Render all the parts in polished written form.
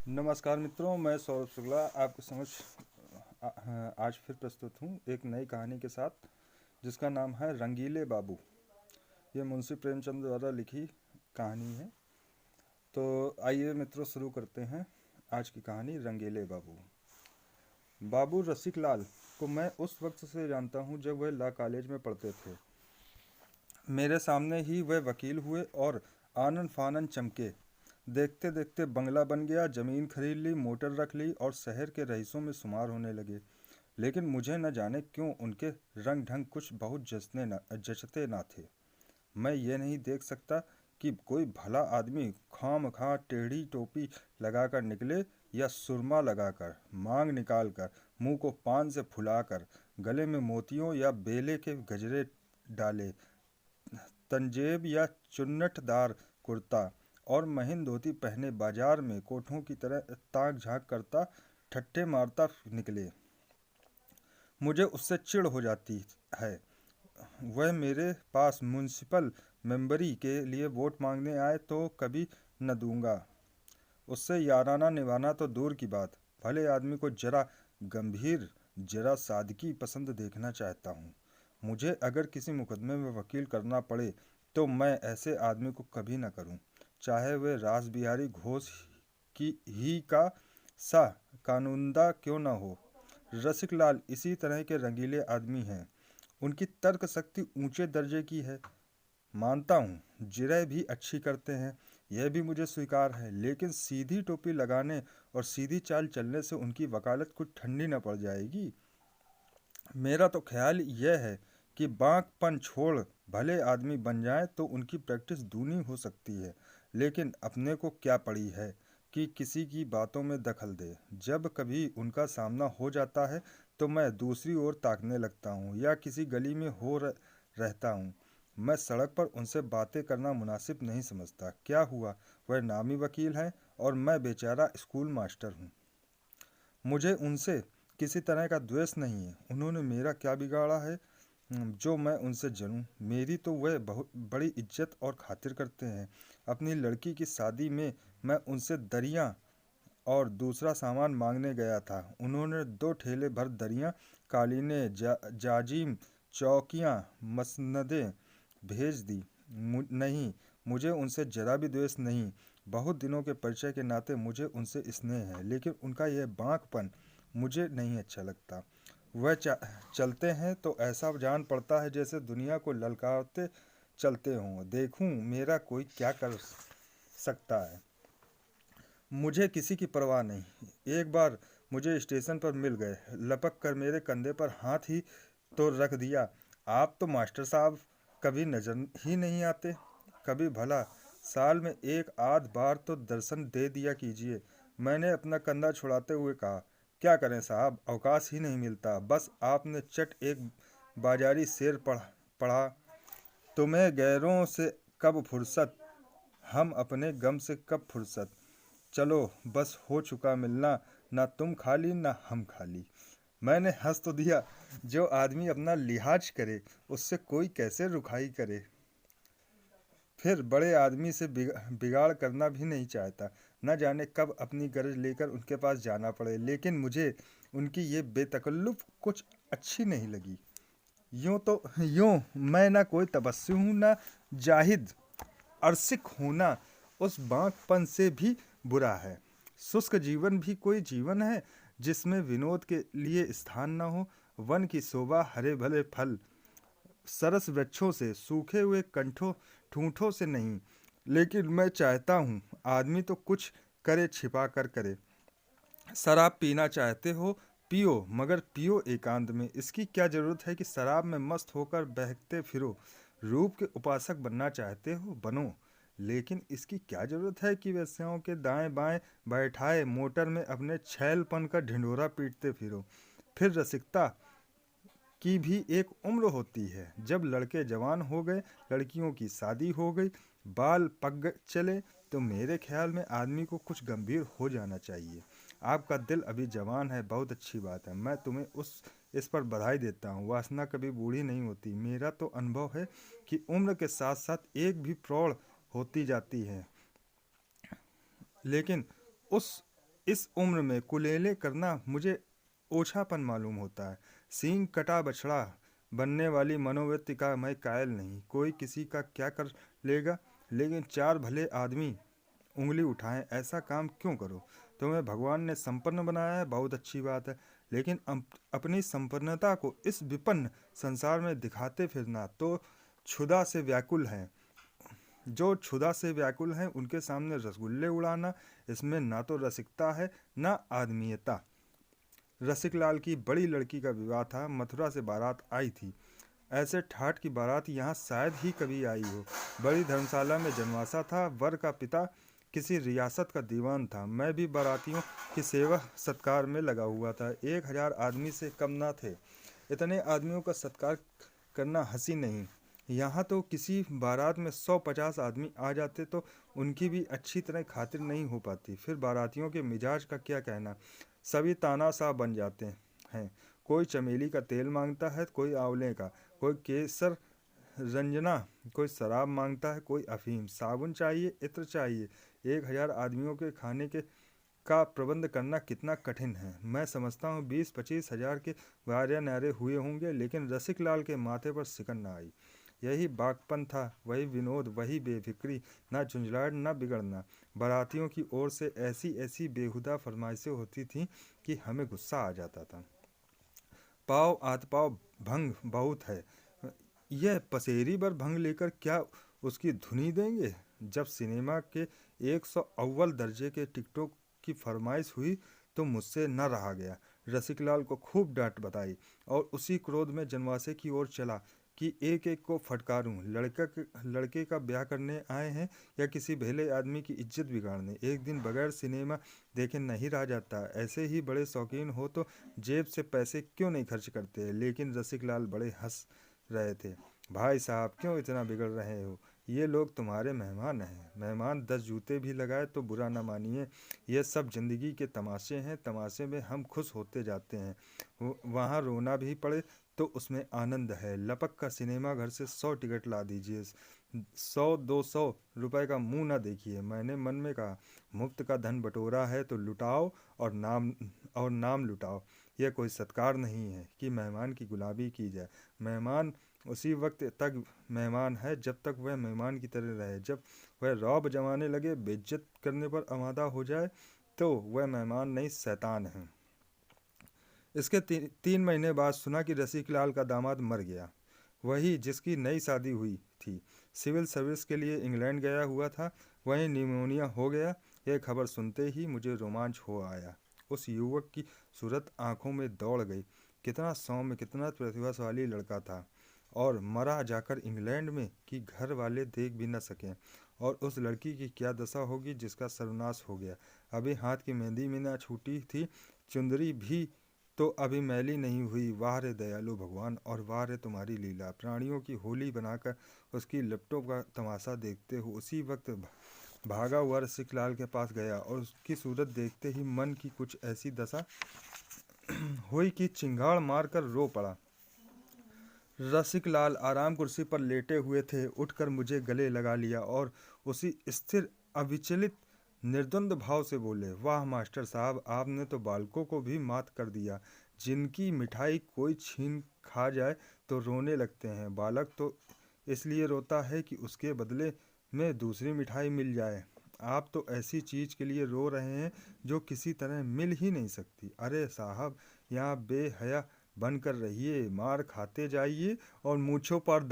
नमस्कार मित्रों, मैं सौरभ शुक्ला आपके समक्ष आज फिर प्रस्तुत हूँ एक नई कहानी के साथ, जिसका नाम है रंगीले बाबू। ये मुंशी प्रेमचंद द्वारा लिखी कहानी है। तो आइए मित्रों, शुरू करते हैं आज की कहानी रंगीले बाबू। बाबू रसिक लाल को मैं उस वक्त से जानता हूँ जब वह लॉ कॉलेज में पढ़ते थे। मेरे सामने ही वह वकील हुए और आनन फानन चमके। देखते देखते बंगला बन गया, जमीन खरीद ली, मोटर रख ली और शहर के रईसों में शुमार होने लगे। लेकिन मुझे न जाने क्यों उनके रंग ढंग कुछ बहुत जचते ना थे। मैं ये नहीं देख सकता कि कोई भला आदमी खामखा टेढ़ी टोपी लगाकर निकले या सुरमा लगाकर, मांग निकालकर, मुंह को पान से फुलाकर, गले में मोतियों या बेले के गजरे डाले, तंजेब या चुन्नटदार कुर्ता और महीन धोती पहने बाजार में कोठों की तरह ताक झांक करता, ठट्ठे मारता निकले। मुझे उससे चिढ़ हो जाती है। वह मेरे पास म्यूनिसिपल मेंबरी के लिए वोट मांगने आए तो कभी न दूंगा। उससे याराना निभाना तो दूर की बात, भले आदमी को जरा गंभीर, जरा सादगी पसंद देखना चाहता हूँ। मुझे अगर किसी मुकदमे में वकील करना पड़े तो मैं ऐसे आदमी को कभी न करूँ, चाहे वह रास बिहारी घोष की ही का सा कानूनदा क्यों न हो। रसिक लाल इसी तरह के रंगीले आदमी हैं। उनकी तर्क शक्ति ऊंचे दर्जे की है, मानता हूँ। जिरह भी अच्छी करते हैं, यह भी मुझे स्वीकार है। लेकिन सीधी टोपी लगाने और सीधी चाल चलने से उनकी वकालत कुछ ठंडी न पड़ जाएगी। मेरा तो ख्याल यह है कि बांकपन छोड़ भले आदमी बन जाएं तो उनकी प्रैक्टिस दूनी हो सकती है। लेकिन अपने को क्या पड़ी है कि किसी की बातों में दखल दे। जब कभी उनका सामना हो जाता है तो मैं दूसरी ओर ताकने लगता हूँ या किसी गली में रहता हूँ। मैं सड़क पर उनसे बातें करना मुनासिब नहीं समझता। क्या हुआ, वह नामी वकील हैं और मैं बेचारा स्कूल मास्टर हूँ। मुझे उनसे किसी तरह का द्वेष नहीं है। उन्होंने मेरा क्या बिगाड़ा है जो मैं उनसे जलूं। मेरी तो वह बहुत बड़ी इज्जत और खातिर करते हैं। अपनी लड़की की शादी में मैं उनसे दरियां और दूसरा सामान मांगने गया था। उन्होंने 2 ठेले भर दरियां, कालीनें, जाजिम, चौकियां, मसनदें भेज दी। नहीं, मुझे उनसे जरा भी द्वेष नहीं। बहुत दिनों के परिचय के नाते मुझे उनसे स्नेह है, लेकिन उनका यह बांकपन मुझे नहीं अच्छा लगता। वह चलते हैं तो ऐसा जान पड़ता है जैसे दुनिया को ललकारते चलते हों। देखूं मेरा कोई क्या कर सकता है। मुझे किसी की परवाह नहीं। एक बार मुझे स्टेशन पर मिल गए, लपक कर मेरे कंधे पर हाथ ही तो रख दिया। आप तो मास्टर साहब कभी नजर ही नहीं आते। कभी भला साल में एक आध बार तो दर्शन दे दिया कीजिए। मैंने अपना कंधा छुड़ाते हुए कहा। क्या करें साहब, अवकाश ही नहीं मिलता। बस आपने चट एक बाजारी शेर पढ़ा, तुम्हें गैरों से कब फुर्सत, हम अपने गम से कब फुर्सत। चलो बस हो चुका मिलना, ना तुम खाली ना हम खाली। मैंने हंस तो दिया। जो आदमी अपना लिहाज करे उससे कोई कैसे रुखाई करे। फिर बड़े आदमी से बिगाड़ करना भी नहीं चाहता। न जाने कब अपनी गरज लेकर उनके पास जाना पड़े। लेकिन मुझे उनकी ये बेतकल्लुफ़ कुछ अच्छी नहीं लगी। यूं मैं ना कोई तबस्सु हूँ, ना जाहिद। अरसिक होना उस बांकपन से भी बुरा है। शुष्क जीवन भी कोई जीवन है जिसमें विनोद के लिए स्थान न हो। वन की शोभा हरे भले फल, सरस वृक्षों से, सूखे हुए कंठों ठूंठों से नहीं। लेकिन मैं चाहता हूँ आदमी तो कुछ करे, छिपा कर करे। शराब पीना चाहते हो पियो, मगर पियो एकांत में। इसकी क्या जरूरत है कि शराब में मस्त होकर बहकते फिरो। रूप के उपासक बनना चाहते हो बनो, लेकिन इसकी क्या जरूरत है कि वेश्याओं के दाएं बाएं बैठाए मोटर में अपने छैलपन का ढिंढोरा पीटते फिरो। फिर रसिकता की भी एक उम्र होती है। जब लड़के जवान हो गए, लड़कियों की शादी हो गई, बाल पक चले, तो मेरे ख्याल में आदमी को कुछ गंभीर हो जाना चाहिए। आपका दिल अभी जवान है, बहुत अच्छी बात है। मैं तुम्हें इस पर बधाई देता हूँ। वासना कभी बूढ़ी नहीं होती। मेरा तो अनुभव है कि उम्र के साथ साथ एक भी प्रौढ़ होती जाती है। लेकिन उस इस उम्र में कुलेले करना मुझे ओछापन मालूम होता है। सींग कटा बछड़ा बनने वाली मनोवृत्ति का मैं कायल नहीं। कोई किसी का क्या कर लेगा, लेकिन चार भले आदमी उंगली उठाएं ऐसा काम क्यों करो। तुम्हें भगवान ने संपन्न बनाया है, बहुत अच्छी बात है, लेकिन अपनी संपन्नता को इस विपन्न संसार में दिखाते फिरना तो क्षुधा से व्याकुल है। जो क्षुधा से व्याकुल हैं उनके सामने रसगुल्ले उड़ाना, इसमें ना तो रसिकता है ना आदमीयता। रसिकलाल की बड़ी लड़की का विवाह था, मथुरा से बारात आई थी। ऐसे ठाठ की बारात यहाँ शायद ही कभी आई हो। बड़ी धर्मशाला में जनवासा था। वर का पिता किसी रियासत का दीवान था। मैं भी बारातियों की सेवा सत्कार में लगा हुआ था। 1000 आदमी से कम ना थे। इतने आदमियों का सत्कार करना हंसी नहीं। यहाँ तो किसी बारात में 150 आदमी आ जाते तो उनकी भी अच्छी तरह खातिर नहीं हो पाती। फिर बारातियों के मिजाज का क्या कहना, सभी तानाशाह बन जाते हैं। कोई चमेली का तेल मांगता है, कोई आंवले का, कोई केसर रंजना, कोई शराब मांगता है, कोई अफीम। साबुन चाहिए, इत्र चाहिए। 1000 आदमियों के खाने के का प्रबंध करना कितना कठिन है। मैं समझता हूँ 20-25 हजार के वारे नारे हुए होंगे, लेकिन रसिकलाल के माथे पर सिकन न आई। यही बागपन था, वही विनोद, वही बेफिक्री, ना झुंझलाहट ना बिगड़ना। बारातियों की ओर से ऐसी ऐसी बेहुदा फरमाइशें होती थीं कि हमें गुस्सा आ जाता था। पाव आत पाव भंग बहुत है, यह पसेरी भर भंग लेकर क्या उसकी धुनी देंगे। जब सिनेमा के 100 अव्वल दर्जे के टिकटों की फरमाइश हुई तो मुझसे न रहा गया। रसिकलाल को खूब डांट बताई और उसी क्रोध में जनवासे की ओर चला कि एक एक को फटकारूं। लड़के का ब्याह करने आए हैं या किसी भले आदमी की इज्जत बिगाड़ने। एक दिन बगैर सिनेमा देखे नहीं रह जाता। ऐसे ही बड़े शौकीन हो तो जेब से पैसे क्यों नहीं खर्च करते। लेकिन रसिकलाल बड़े हंस रहे थे। भाई साहब, क्यों इतना बिगड़ रहे हो, ये लोग तुम्हारे मेहमान हैं। मेहमान 10 जूते भी लगाए तो बुरा न मानिए। ये सब जिंदगी के तमाशे हैं, तमाशे में हम खुश होते जाते हैं। वहाँ रोना भी पड़े तो उसमें आनंद है। लपक का सिनेमा घर से 100 टिकट ला दीजिए, 100-200 रुपए का मुंह ना देखिए। मैंने मन में कहा, मुफ्त का धन बटोरा है तो लुटाओ और नाम लुटाओ। यह कोई सत्कार नहीं है कि मेहमान की गुलामी की जाए। मेहमान उसी वक्त तक मेहमान है जब तक वह मेहमान की तरह रहे। जब वह रौब जमाने लगे, बेइज्जत करने पर आमादा हो जाए तो वह मेहमान नहीं, शैतान है। इसके 3 महीने बाद सुना कि रसिकलाल का दामाद मर गया, वही जिसकी नई शादी हुई थी। सिविल सर्विस के लिए इंग्लैंड गया हुआ था, वहीं निमोनिया हो गया। यह खबर सुनते ही मुझे रोमांच हो आया। उस युवक की सूरत आंखों में दौड़ गई। कितना सौम्य, कितना प्रतिभाशाली लड़का था, और मरा जाकर इंग्लैंड में कि घर वाले देख भी न सकें। और उस लड़की की क्या दशा होगी जिसका सर्वनाश हो गया। अभी हाथ की मेहंदी में न छूटी थी, चुंदरी भी तो अभी मैली नहीं हुई। वाह रे दयालु भगवान, और वाह रे तुम्हारी लीला। प्राणियों की होली बनाकर उसकी लिपटों का तमाशा देखते हो। उसी वक्त भागा हुआ रसिकलाल के पास गया और उसकी सूरत देखते ही मन की कुछ ऐसी दशा हुई कि चिंगाड़ मारकर रो पड़ा। रसिकलाल आराम कुर्सी पर लेटे हुए थे। उठकर मुझे गले लगा लिया और उसी स्थिर, अविचलित, निर्द्वंद भाव से बोले, वाह मास्टर साहब, आपने तो बालकों को भी मात कर दिया। जिनकी मिठाई कोई छीन खा जाए तो रोने लगते हैं। बालक तो इसलिए रोता है कि उसके बदले में दूसरी मिठाई मिल जाए। आप तो ऐसी चीज के लिए रो रहे हैं जो किसी तरह मिल ही नहीं सकती। अरे साहब, यहाँ बेहया बनकर रहिए, मार खाते जाइए और मूंछों पर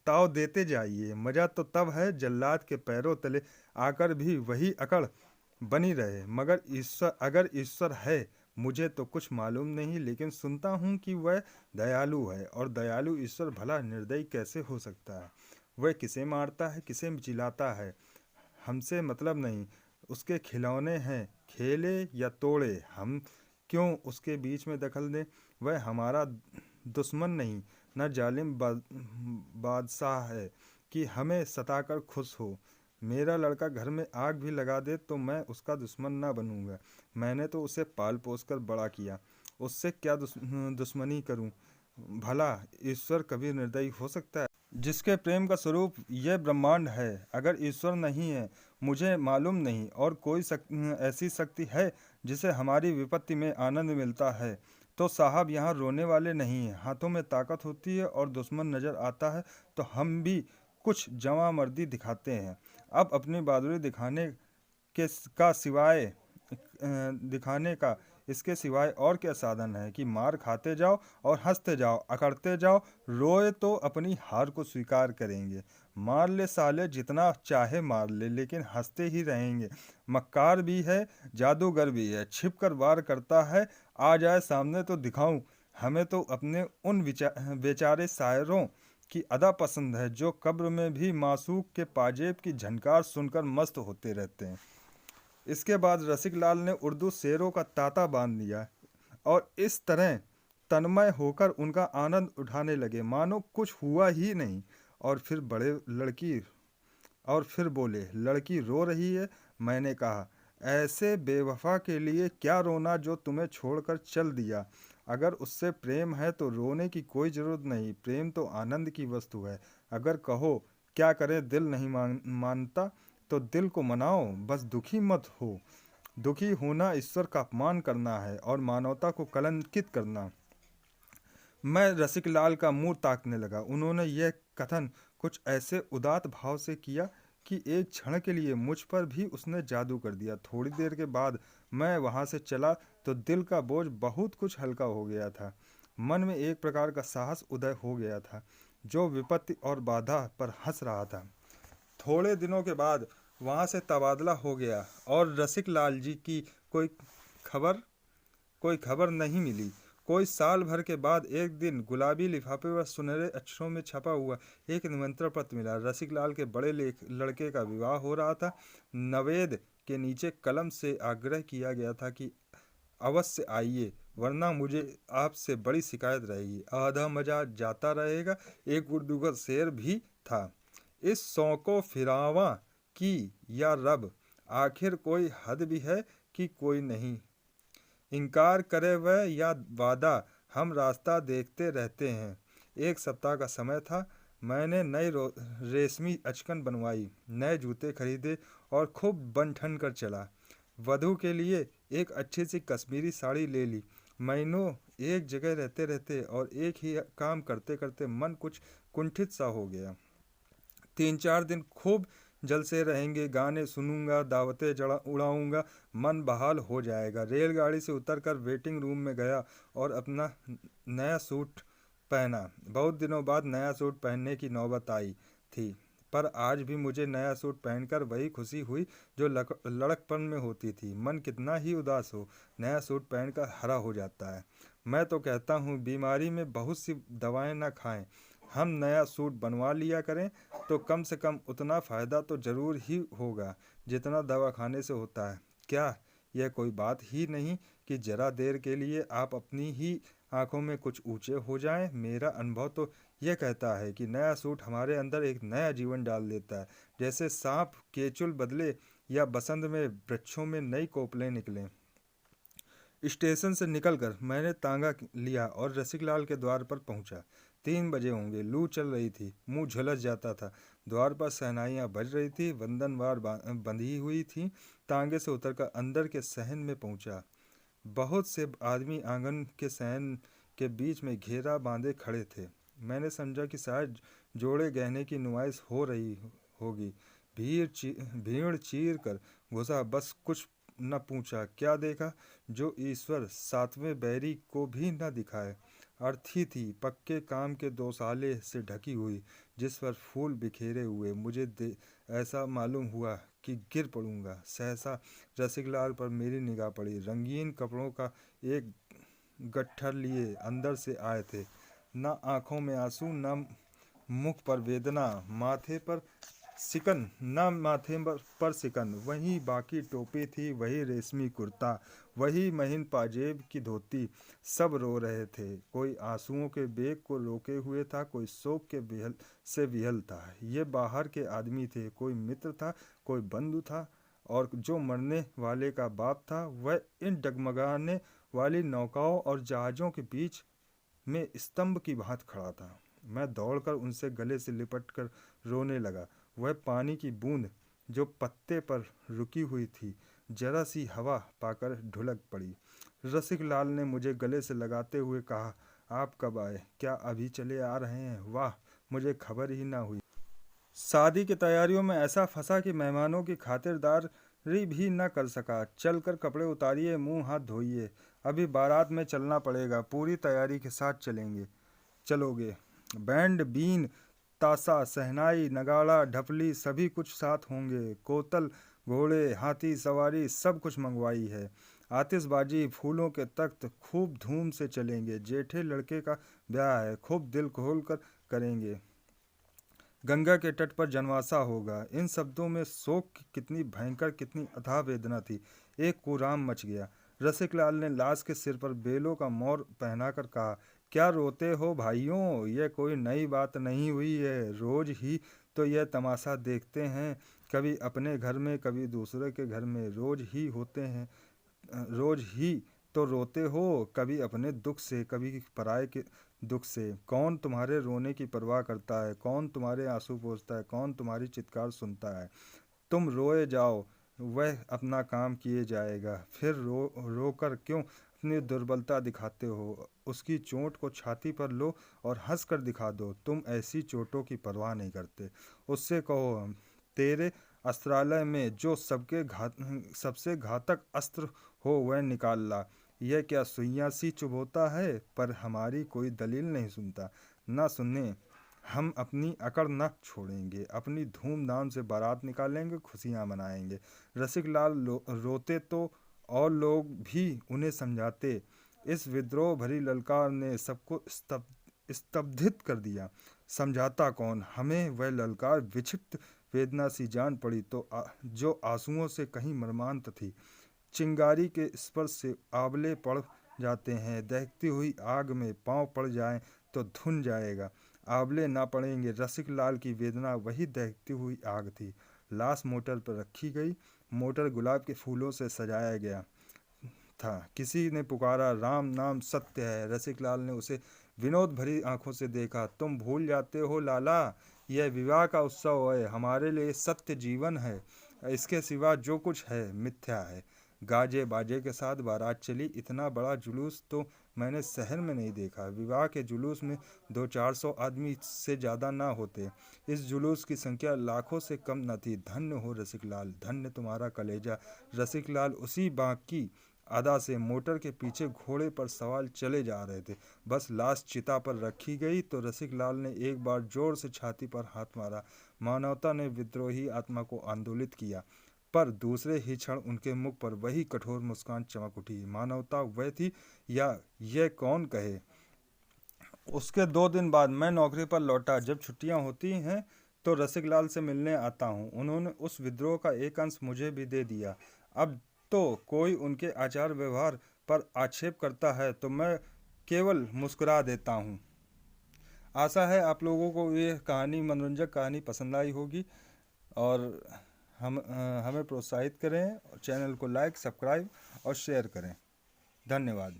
ताव देते जाइए। मजा तो तब है जल्लाद के पैरों तले आकर भी वही अकड़ बनी रहे। मगर अगर ईश्वर है, मुझे तो कुछ मालूम नहीं, लेकिन सुनता हूँ कि वह दयालु है। और दयालु ईश्वर भला निर्दयी कैसे हो सकता है। वह किसे मारता है, किसे जिलाता है, हमसे मतलब नहीं। उसके खिलौने हैं, खेले या तोड़े, हम क्यों उसके बीच में दखल दें। वह हमारा दुश्मन नहीं, न जालिम बादशाह है कि हमें सताकर खुश हो। मेरा लड़का घर में आग भी लगा दे तो मैं उसका दुश्मन ना बनूंगा। मैंने तो उसे पाल पोस कर बड़ा किया, उससे क्या दुश्मनी करूं। भला ईश्वर कभी निर्दयी हो सकता है, जिसके प्रेम का स्वरूप यह ब्रह्मांड है। अगर ईश्वर नहीं है, मुझे मालूम नहीं, और कोई ऐसी शक्ति है जिसे हमारी विपत्ति में आनंद मिलता है, तो साहब यहाँ रोने वाले नहीं हैं। हाथों में ताकत होती है और दुश्मन नज़र आता है तो हम भी कुछ जवां-मर्दी दिखाते हैं। अब अपनी बहादुरी दिखाने का इसके सिवाय और क्या साधन है कि मार खाते जाओ और हंसते जाओ, अकड़ते जाओ। रोए तो अपनी हार को स्वीकार करेंगे। मार ले साले, जितना चाहे मार ले, लेकिन हंसते ही रहेंगे। मक्कार भी है, जादूगर भी है, छिप कर वार करता है। आ जाए सामने तो दिखाऊं। हमें तो अपने उन बेचारे शायरों की अदा पसंद है, जो कब्र में भी मासूक के पाजेब की झनकार सुनकर मस्त होते रहते हैं। इसके बाद रसिक लाल ने उर्दू शेरों का तांता बांध लिया और इस तरह तन्मय होकर उनका आनंद उठाने लगे मानो कुछ हुआ ही नहीं। और फिर बड़े लड़की और फिर बोले, लड़की रो रही है। मैंने कहा, ऐसे बेवफा के लिए क्या रोना जो तुम्हें छोड़कर चल दिया। अगर उससे प्रेम है तो रोने की कोई ज़रूरत नहीं। प्रेम तो आनंद की वस्तु है। अगर कहो क्या करें, दिल नहीं मानता तो दिल को मनाओ, बस दुखी मत हो। दुखी होना ईश्वर का अपमान करना है और मानवता को कलंकित करना। मैं रसिक लाल का मुंह ताकने लगा। उन्होंने यह कथन कुछ ऐसे उदात भाव से किया कि एक क्षण के लिए मुझ पर भी उसने जादू कर दिया। थोड़ी देर के बाद मैं वहां से चला तो दिल का बोझ बहुत कुछ हल्का हो गया था। मन में एक प्रकार का साहस उदय हो गया था, जो विपत्ति और बाधा पर हंस रहा था। थोड़े दिनों के बाद वहां से तबादला हो गया और रसिक लाल जी की खबर कोई खबर नहीं मिली। कोई साल भर के बाद एक दिन गुलाबी लिफाफे पर सुनहरे अक्षरों में छपा हुआ एक निमंत्रण पत्र मिला। रसिक लाल के बड़े लड़के का विवाह हो रहा था। नवेद के नीचे कलम से आग्रह किया गया था कि अवश्य आइए, वरना मुझे आपसे बड़ी शिकायत रहेगी। आधा मजा जाता रहेगा। एक उर्दू का शेर भी था, इस शौको फिरावा की या रब, आखिर कोई हद भी है कि कोई नहीं। इनकार करे वह या वादा, हम रास्ता देखते रहते हैं। एक सप्ताह का समय था। मैंने नई रेशमी अचकन बनवाई, नए जूते खरीदे और खूब बन ठन कर चला। वधू के लिए एक अच्छी सी कश्मीरी साड़ी ले ली। महीनों एक जगह रहते रहते और एक ही काम करते करते मन कुछ कुंठित सा हो गया। 3-4 दिन खूब जलसे रहेंगे, गाने सुनूंगा, दावतें उड़ाऊंगा, मन बहाल हो जाएगा। रेलगाड़ी से उतरकर वेटिंग रूम में गया और अपना नया सूट पहना। बहुत दिनों बाद नया सूट पहनने की नौबत आई थी, पर आज भी मुझे नया सूट पहनकर वही खुशी हुई जो लड़कपन में होती थी। मन कितना ही उदास हो, नया सूट पहनकर हरा हो जाता है। मैं तो कहता हूँ बीमारी में बहुत सी दवाएं ना खाएं, हम नया सूट बनवा लिया करें तो कम से कम उतना फ़ायदा तो ज़रूर ही होगा जितना दवा खाने से होता है। क्या यह कोई बात ही नहीं कि ज़रा देर के लिए आप अपनी ही आंखों में कुछ ऊंचे हो जाएं। मेरा अनुभव तो यह कहता है कि नया सूट हमारे अंदर एक नया जीवन डाल देता है, जैसे सांप केचुल बदले या बसंत में वृक्षों में नई कोपलें निकलें। स्टेशन से निकलकर मैंने तांगा लिया और रसिकलाल के द्वार पर पहुंचा। 3 बजे होंगे। लू चल रही थी, मुंह झुलस जाता था। द्वार पर शहनाइयाँ बज रही थी, वंदनवार बंधी हुई थी। तांगे से उतरकर अंदर के सहन में पहुंचा। बहुत से आदमी आंगन के सहन के बीच में घेरा बांधे खड़े थे। मैंने समझा कि शायद जोड़े गहने की नुमाइश हो रही होगी। भीड़ चीर कर घुसा, बस कुछ न पूछा। क्या देखा जो ईश्वर सातवें बैरी को भी न दिखाए। अर्थी थी, पक्के काम के दोसाले से ढकी हुई, जिस पर फूल बिखेरे हुए। मुझे ऐसा मालूम हुआ कि गिर पड़ूंगा। सहसा रसिकलाल पर मेरी निगाह पड़ी। रंगीन कपड़ों का एक गट्ठर लिए अंदर से आए थे। न आंखों में आंसू, न मुख पर वेदना, माथे पर सिकन। वही बाकी टोपी थी, वही रेशमी कुर्ता, वही महीन पाजेब की धोती। सब रो रहे थे। कोई आंसुओं के बेग को रोके हुए था, कोई शोक के विहल था। ये बाहर के आदमी थे, कोई मित्र था, कोई बंधु था, और जो मरने वाले का बाप था वह इन डगमगाने वाली नौकाओं और जहाज़ों के बीच में स्तंभ की भांति खड़ा था। मैं दौड़कर उनसे गले से लिपट कर रोने लगा। वह पानी की बूंद जो पत्ते पर रुकी हुई थी, जरा सी हवा पाकर ढुलक पड़ी। रसिक लाल ने मुझे गले से लगाते हुए कहा, आप कब आए? क्या अभी चले आ रहे हैं? वाह, मुझे खबर ही ना हुई। शादी की तैयारियों में ऐसा फंसा कि मेहमानों की खातिरदारी भी न कर सका। चलकर कपड़े उतारिए, मुंह हाथ धोइए, अभी बारात में चलना पड़ेगा। पूरी तैयारी के साथ चलोगे? बैंड, बीन, ताशा, शहनाई, नगाड़ा, ढपली सभी कुछ साथ होंगे। कोतल, घोड़े, हाथी सवारी सब कुछ मंगवाई है। आतिशबाजी, फूलों के तख्त खूब धूम से चलेंगे। जेठे लड़के का ब्याह है, खूब दिल खोल कर करेंगे। गंगा के तट पर जनवासा होगा। इन शब्दों में शोक की कितनी भयंकर, कितनी अथाह वेदना थी। एक कोराम मच गया। रसिक लाल ने लाश के सिर पर बेलों का मोर पहनाकर कहा, क्या रोते हो भाइयों? यह कोई नई बात नहीं हुई है। रोज ही तो यह तमाशा देखते हैं, कभी अपने घर में, कभी दूसरे के घर में। रोज ही होते हैं, रोज ही तो रोते हो, कभी अपने दुख से, कभी पराये के दुख से। कौन तुम्हारे रोने की परवाह करता है? कौन तुम्हारे आंसू पोंछता है? कौन तुम्हारी चित्कार सुनता है? तुम रोए जाओ, वह अपना काम किए जाएगा। फिर रो कर क्यों अपनी दुर्बलता दिखाते हो? उसकी चोट को छाती पर लो और हंस कर दिखा दो। तुम ऐसी चोटों की परवाह नहीं करते। उससे कहो, तेरे अस्त्रालय में जो सबसे घातक अस्त्र हो वह निकाल ला। यह क्या सुइयां सी चुभोता है? पर हमारी कोई दलील नहीं सुनता। ना सुने, हम अपनी अकड़ न छोड़ेंगे। अपनी धूमधाम से बारात निकालेंगे, खुशियां मनाएंगे। रसिक लाल रोते तो और लोग भी उन्हें समझाते। इस विद्रोह भरी ललकार ने सबको स्तब्धित कर दिया। समझाता कौन? हमें वह ललकार विक्षिप्त वेदना सी जान पड़ी जो आंसुओं से कहीं मर्मान्त थी। चिंगारी के स्पर्श से आंवले पड़ जाते हैं। दहकती हुई आग में पांव पड़ जाएं तो धुन जाएगा। आंवले ना पड़ेंगे। रसिक लाल की वेदना वही दहकती हुई आग थी। लाश मोटर पर रखी गई। मोटर गुलाब के फूलों से सजाया गया था। किसी ने पुकारा, राम नाम सत्य है। रसिक लाल ने उसे विनोद भरी आंखों से देखा। तुम भूल जाते हो लाला, यह विवाह का उत्सव है। हमारे लिए सत्य जीवन है। इसके सिवा जो कुछ है मिथ्या है। गाजे बाजे के साथ बारात चली। इतना बड़ा जुलूस तो मैंने शहर में नहीं देखा। विवाह के जुलूस में 200-400 आदमी से ज़्यादा ना होते। इस जुलूस की संख्या लाखों से कम न थी। धन्य हो रसिक लाल, धन्य तुम्हारा कलेजा। रसिक लाल उसी बाकी अदा से मोटर के पीछे घोड़े पर सवार चले जा रहे थे। बस लाश चिता पर रखी गई तो रसिक लाल ने एक बार जोर से छाती पर हाथ मारा। मानवता ने विद्रोही आत्मा को आंदोलित किया। पर दूसरे ही क्षण उनके मुख पर वही कठोर मुस्कान चमक उठी। मानवता वह थी या यह कौन कहे। उसके 2 दिन बाद मैं नौकरी पर लौटा। जब छुट्टियां होती हैं तो रसिक लाल से मिलने आता हूँ। उन्होंने उस विद्रोह का एक अंश मुझे भी दे दिया। अब तो कोई उनके आचार व्यवहार पर आक्षेप करता है तो मैं केवल मुस्कुरा देता हूँ। आशा है आप लोगों को ये कहानी, मनोरंजक कहानी पसंद आई होगी और हमें प्रोत्साहित करें और चैनल को लाइक, सब्सक्राइब और शेयर करें। धन्यवाद।